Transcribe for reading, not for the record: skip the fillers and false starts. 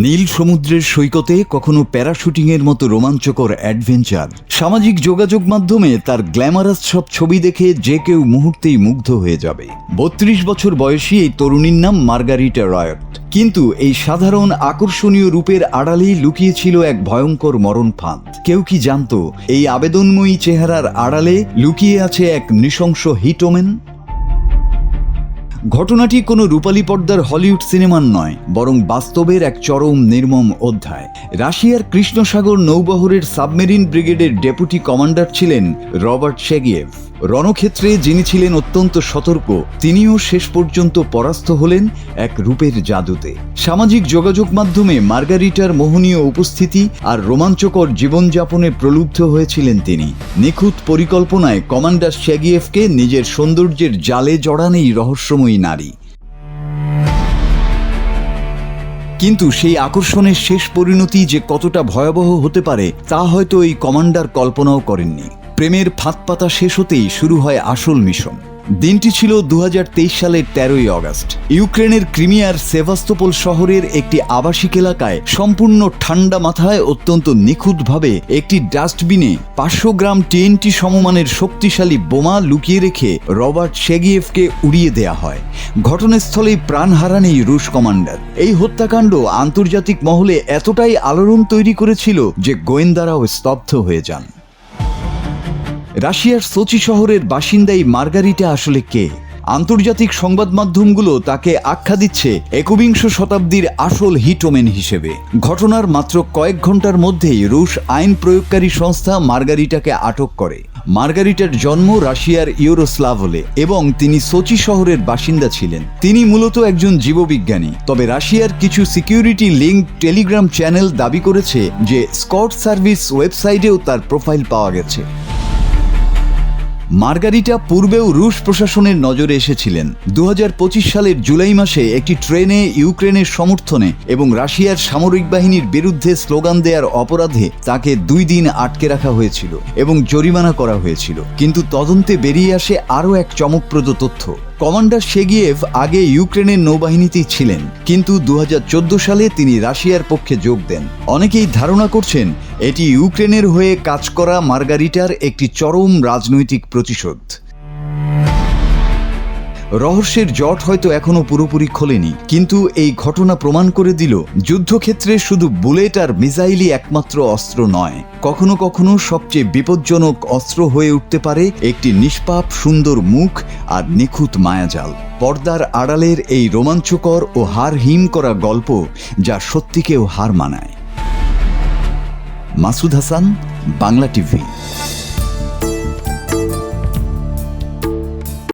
নীল সমুদ্রের সৈকতে কখনো প্যারাশুটিংয়ের মতো রোমাঞ্চকর অ্যাডভেঞ্চার। সামাজিক যোগাযোগ মাধ্যমে তার গ্ল্যামারাস সব ছবি দেখে যে কেউ মুহূর্তেই মুগ্ধ হয়ে যাবে। 32 বছর বয়সী এই তরুণীর নাম মার্গারিটা রয়ট। কিন্তু এই সাধারণ আকর্ষণীয় রূপের আড়ালেই লুকিয়ে ছিল এক ভয়ঙ্কর মরণ ফাঁদ। কেউ কি জানতো এই আবেদনময়ী চেহারার আড়ালে লুকিয়ে আছে এক নৃশংস হিটওম্যান? ঘটনাটি কোনো রূপালী পর্দার হলিউড সিনেমার নয়, বরং বাস্তবের এক চরম নির্মম অধ্যায়। রাশিয়ার কৃষ্ণসাগর নৌবহরের সাবমেরিন ব্রিগেডের ডেপুটি কমান্ডার ছিলেন রবার্ট শেগিয়েভ। রণক্ষেত্রে যিনি ছিলেন অত্যন্ত সতর্ক, তিনিও শেষ পর্যন্ত পরাস্ত হলেন এক রূপের জাদুতে। সামাজিক যোগাযোগ মাধ্যমে মার্গারিটার মোহনীয় উপস্থিতি আর রোমাঞ্চকর জীবনযাপনে প্রলুব্ধ হয়েছিলেন তিনি। নিখুঁত পরিকল্পনায় কমান্ডার শেগিয়েভকে নিজের সৌন্দর্যের জালে জড়ান এই রহস্যময়ী নারী। কিন্তু সেই আকর্ষণের শেষ পরিণতি যে কতটা ভয়াবহ হতে পারে তা হয়তো এই কমান্ডার কল্পনাও করেননি। প্রেমের ফাঁদ পাতা শেষ হতেই শুরু হয় আসল মিশন। দিনটি ছিল 2023 সালের 13ই আগস্ট। ইউক্রেনের ক্রিমিয়ার সেভাস্তোপোল শহরের একটি আবাসিক এলাকায় সম্পূর্ণ ঠান্ডা মাথায় অত্যন্ত নিখুঁতভাবে একটি ডাস্টবিনে 500 গ্রাম TNT সমমানের শক্তিশালী বোমা লুকিয়ে রেখে রবার্ট শেগিয়েভকে উড়িয়ে দেয়া হয়। ঘটনাস্থলেই প্রাণ হারান এই রুশ কমান্ডার। এই হত্যাকাণ্ড আন্তর্জাতিক মহলে এতটাই আলোড়ন তৈরি করেছিল যে গোয়েন্দারাও স্তব্ধ হয়ে যান। রাশিয়ার সোচি শহরের বাসিন্দা এই মার্গারিটা আসলে কে? আন্তর্জাতিক সংবাদ মাধ্যমগুলো তাকে আখ্যা দিচ্ছে 21 শতাব্দীর আসল হিটওম্যান হিসেবে। ঘটনার মাত্র কয়েক ঘন্টার মধ্যেই রুশ আইন প্রয়োগকারী সংস্থা মার্গারিটাকে আটক করে। মার্গারিটার জন্ম রাশিয়ার ইউরোস্লাভলে এবং তিনি সোচি শহরের বাসিন্দা ছিলেন। তিনি মূলত একজন জীববিজ্ঞানী। তবে রাশিয়ার কিছু সিকিউরিটি লিঙ্ক টেলিগ্রাম চ্যানেল দাবি করেছে যে স্কট সার্ভিস ওয়েবসাইটেও তার প্রোফাইল পাওয়া গেছে। মার্গারিটা পূর্বেও রুশ প্রশাসনের নজরে এসেছিলেন। 2025 সালের জুলাই মাসে একটি ট্রেনে ইউক্রেনের সমর্থনে এবং রাশিয়ার সামরিক বাহিনীর বিরুদ্ধে স্লোগান দেওয়ার অপরাধে তাকে 2 দিন আটকে রাখা হয়েছিল এবং জরিমানা করা হয়েছিল। কিন্তু তদন্তে বেরিয়ে আসে আরও এক চমকপ্রদ তথ্য। কমান্ডার শেগিয়েভ আগে ইউক্রেনের নৌবাহিনীতেই ছিলেন, কিন্তু 2014 সালে তিনি রাশিয়ার পক্ষে যোগ দেন। অনেকেই ধারণা করছেন এটি ইউক্রেনের হয়ে কাজ করা মার্গারিটার একটি চরম রাজনৈতিক প্রতিশোধ। রহস্যের জট হয়তো এখনো পুরোপুরি খোলেনি, কিন্তু এই ঘটনা প্রমাণ করে দিল যুদ্ধক্ষেত্রে শুধু বুলেট আর মিসাইলই একমাত্র অস্ত্র নয়। কখনো কখনো সবচেয়ে বিপজ্জনক অস্ত্র হয়ে উঠতে পারে একটি নিষ্পাপ সুন্দর মুখ আর নিখুঁত মায়াজাল। পর্দার আড়ালের এই রোমাঞ্চকর ও হার হিম করা গল্প যা সত্যিকেও হার মানায়। মাসুদ হাসান, বাংলা টিভি।